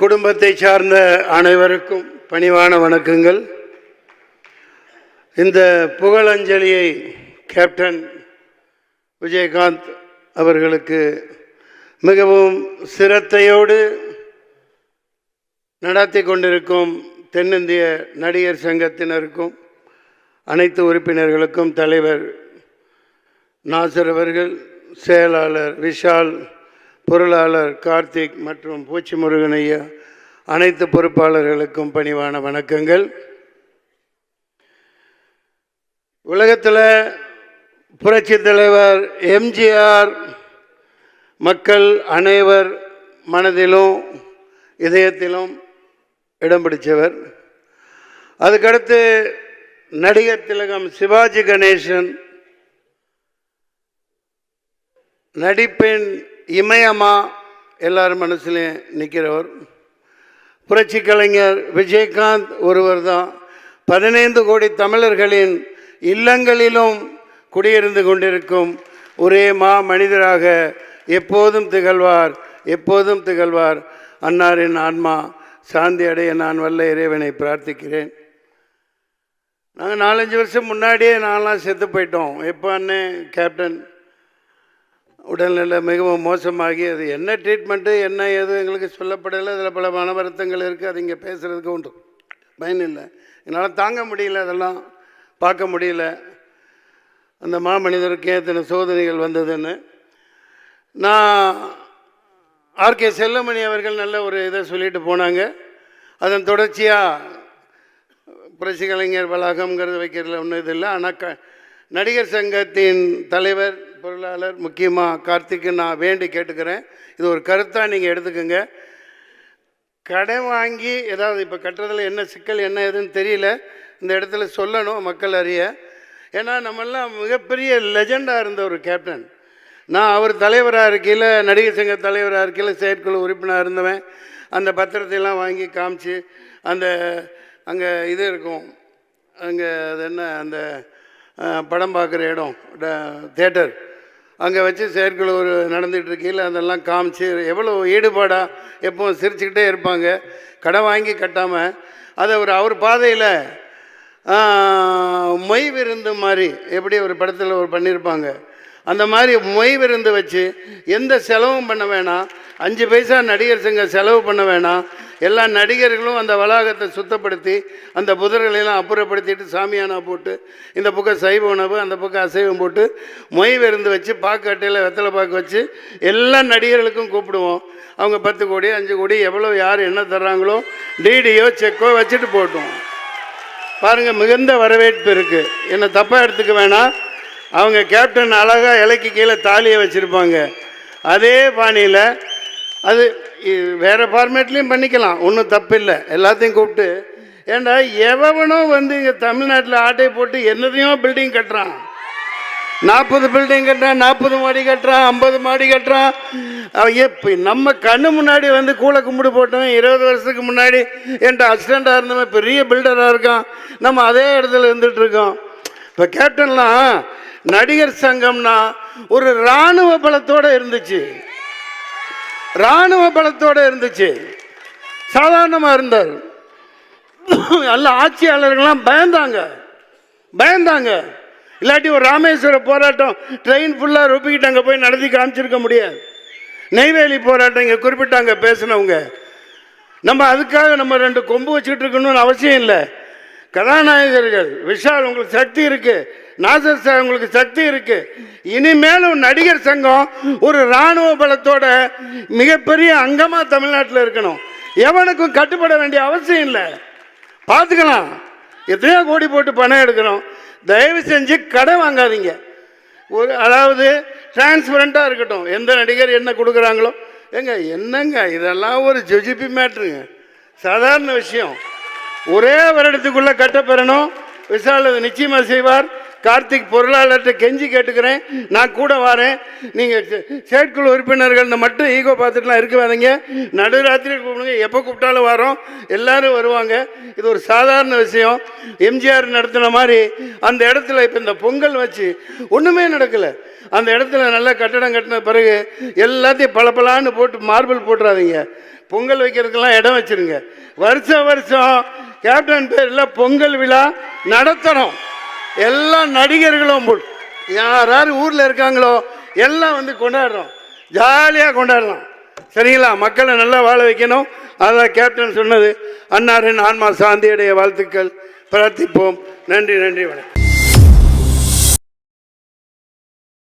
குடும்பத்தை சார்ந்த அனைவருக்கும் பணிவான வணக்கங்கள். இந்த புகழஞ்சலியை கேப்டன் விஜயகாந்த் அவர்களுக்கு மிகவும் சிரத்தையோடு நடத்தி கொண்டிருக்கும் தென்னிந்திய நடிகர் சங்கத்தினருக்கும் அனைத்து உறுப்பினர்களுக்கும் தலைவர் நாசர் அவர்கள், செயலாளர் விஷால், பொருளாளர் கார்த்திக் மற்றும் பூச்சி முருகன் ஐயா, அனைத்து பொறுப்பாளர்களுக்கும் பணிவான வணக்கங்கள். உலகத்தில் புரட்சி தலைவர் எம்ஜிஆர் மக்கள் அனைவர் மனதிலும் இதயத்திலும் இடம் பிடித்தவர். அதுக்கடுத்து நடிகர் திலகம் சிவாஜி கணேசன் நடிப்பின் இமயமா எல்லாரும் மனசுலையும் நிற்கிறவர். புரட்சி கலைஞர் விஜயகாந்த் ஒருவர் தான் 15 கோடி தமிழர்களின் இல்லங்களிலும் குடியிருந்து கொண்டிருக்கும் ஒரே மனிதராக எப்போதும் திகழ்வார், எப்போதும் திகழ்வார். அன்னாரின் ஆன்மா சாந்தி அடைய நான் வல்ல இறைவனை பிரார்த்திக்கிறேன். நாங்கள் 4-5 வருஷம் முன்னாடியே நான்லாம் செத்து போயிட்டோம். எப்போ அண்ணன் கேப்டன் உடல்நிலை மிகவும் மோசமாகி, அது என்ன ட்ரீட்மெண்ட்டு என்ன ஏது எங்களுக்கு சொல்லப்படலை. அதில் பல மன வருத்தங்கள் இருக்குது. அது இங்கே பேசுகிறதுக்கு உண்டு பயன் இல்லை. என்னால் தாங்க முடியல, அதெல்லாம் பார்க்க முடியல. அந்த மாமனிதருக்கு எத்தனை சோதனைகள் வந்ததுன்னு. நான் ஆர்கே செல்லமணி அவர்கள் நல்ல ஒரு இதை சொல்லிட்டு போனாங்க. அதன் தொடர்ச்சியாக புரட்சி கலைஞர் வளாகம்ங்கிறது வைக்கிறதுல ஒன்றும் இது இல்லை. ஆனால் நடிகர் சங்கத்தின் தலைவர், பொருளாளர், முக்கியமாக கார்த்திக்கு நான் வேண்டி கேட்டுக்கிறேன், இது ஒரு கருத்தாக நீங்கள் எடுத்துக்கோங்க. கடன் வாங்கி ஏதாவது இப்போ கட்டுறதுல என்ன சிக்கல் என்ன ஏதுன்னு தெரியல, இந்த இடத்துல சொல்லணும் மக்கள் அறிய. ஏன்னா நம்மெல்லாம் மிகப்பெரிய லெஜெண்டாக இருந்த ஒரு கேப்டன். நான் அவர் தலைவராக இருக்கையில், நடிகர் சங்க தலைவராக இருக்கையில் செயற்குழு உறுப்பினராக இருந்தவன். அந்த பத்திரத்தையெல்லாம் வாங்கி காமிச்சு, அந்த அங்கே இது இருக்கும், அங்கே அது என்ன அந்த படம் பார்க்குற இடம் தியேட்டர், அங்கே வச்சு செயற்குழு நடந்துகிட்டு இருக்கையில் அதெல்லாம் காமிச்சு எவ்வளோ ஈடுபாடாக எப்போவும் சிரிச்சுக்கிட்டே இருப்பாங்க. கடன் வாங்கி கட்டாமல் அதை அவர் பாதையில் மொய் விருந்து மாதிரி எப்படி ஒரு படத்தில் பண்ணியிருப்பாங்க, அந்த மாதிரி மொய் விருந்து வச்சு எந்த செலவும் பண்ண வேணாம், 5 பைசா நடிகர் சங்க செலவு பண்ண வேணாம். எல்லா நடிகர்களும் அந்த வளாகத்தை சுத்தப்படுத்தி அந்த புதர்களெல்லாம் அப்புறப்படுத்திட்டு சாமியானா போட்டு, இந்த பக்கம் சைவ உணவு அந்த பக்கம் அசைவம் போட்டு மொய் விருந்து வச்சு பாக்கு அட்டையில் வெத்தலை பாக்கு வச்சு எல்லா நடிகர்களுக்கும் கூப்பிடுவோம். அவங்க 10 கோடி 5 கோடி எவ்வளோ யார் என்ன தர்றாங்களோ டிடியோ செக்கோ வச்சுட்டு போட்டோம். பாருங்கள், மிகுந்த வரவேற்பு இருக்குது. என்னை தப்பாக எடுத்துக்க வேணாம். அவங்க கேப்டன் அழகாக இலைக்கு கீழே தாலியை வச்சுருப்பாங்க. அதே பாணியில் அது வேறு ஃபார்மேட்லேயும் பண்ணிக்கலாம், ஒன்றும் தப்பு இல்லை. எல்லாத்தையும் கூப்பிட்டு, ஏண்டா எவனோ இங்கே தமிழ்நாட்டில் ஆட்டை போட்டு என்னதையும் பில்டிங் கட்டுறான். 40 பில்டிங் கட்டுறான், 40 மாடி கட்டுறான், 50 மாடி கட்டுறான். இப்போ நம்ம கண்ணு முன்னாடி கூளை கும்பிடு போட்டவன் 20 வருஷத்துக்கு முன்னாடி என்கிட்ட அசிஸ்டண்ட்டாக இருந்தவன் பெரிய பில்டராக இருக்கான். நம்ம அதே இடத்துல இருந்துகிட்டு இருக்கோம். இப்போ கேப்டன்லாம் நடிகர் சங்கம்னா ஒரு இராணுவ பலத்தோடு இருந்துச்சு, இராணுவ பலத்தோடு இருந்துச்சு. சாதாரணமாக இருந்தார். எல்லா ஆட்சியாளர்கள்லாம் பயந்தாங்க. இல்லாட்டி ஒரு ராமேஸ்வர போராட்டம் ட்ரெயின் ஃபுல்லாக ரொப்பிக்கிட்டு அங்கே போய் நடத்தி காமிச்சிருக்க முடியாது. நெய்வேலி போராட்டம் இங்கே குறிப்பிட்டாங்க பேசினவங்க. நம்ம அதுக்காக நம்ம 2 கொம்பு வச்சுக்கிட்டு இருக்கணும்னு அவசியம் இல்லை. கதாநாயகர்கள் விஷால் உங்களுக்கு சக்தி இருக்குது, நாசர் சார் உங்களுக்கு சக்தி இருக்குது. இனிமேலும் நடிகர் சங்கம் ஒரு இராணுவ பலத்தோட மிகப்பெரிய அங்கமாக தமிழ்நாட்டில் இருக்கணும். எவனுக்கும் கட்டுப்பட வேண்டிய அவசியம் இல்லை. பார்த்துக்கலாம், எத்தனையோ கோடி போட்டு பணம் எடுக்கிறோம். தயவு செஞ்சு கடன் வாங்காதீங்க. அதாவது டிரான்ஸ்பரண்ட்டாக இருக்கட்டும். எந்த நடிகர் என்ன கொடுக்குறாங்களோ, என்னங்க இதெல்லாம் ஒரு ஜுஜிபி மேட்ருங்க, சாதாரண விஷயம். ஒரே வருடத்துக்குள்ளே கட்டப்பெறணும். விஷால் அது நிச்சயமாக செய்வார். கார்த்திக் பொருளாளர்கிட்ட கெஞ்சி கேட்டுக்கிறேன், நான் கூட வரேன். நீங்கள் செயற்குழு உறுப்பினர்கள் மட்டும் ஈகோ பார்த்துட்டுலாம் இருக்காதீங்க. நடுராத்திரி கூப்பிடுங்க, எப்போ கூப்பிட்டாலும் வரோம், எல்லாரும் வருவாங்க. இது ஒரு சாதாரண விஷயம். எம்ஜிஆர் நடத்தின மாதிரி அந்த இடத்துல இப்போ இந்த பொங்கல் வச்சு ஒன்றுமே நடக்கலை. அந்த இடத்துல நல்ல கட்டடம் கட்டின பிறகு எல்லாத்தையும் பளபளான்னு போட்டு மார்பிள் போட்டுறாதீங்க. பொங்கல் வைக்கிறதுக்கெல்லாம் இடம் வச்சிருங்க. வருஷம் கேப்டன் பேரில் பொங்கல் விழா நடத்தணும். எல்லா நடிகர்களும் யார் யார் ஊரில் இருக்காங்களோ எல்லாம் வந்து கொண்டாடுறோம், ஜாலியாக கொண்டாடலாம். சரிங்களா? மக்களை நல்லா வாழ வைக்கணும். அதான் கேப்டன் சொன்னது. அன்னாரின் ஆன்மா சாந்தியுடைய வாழ்த்துக்கள். பிரார்த்திப்போம். நன்றி, வணக்கம்.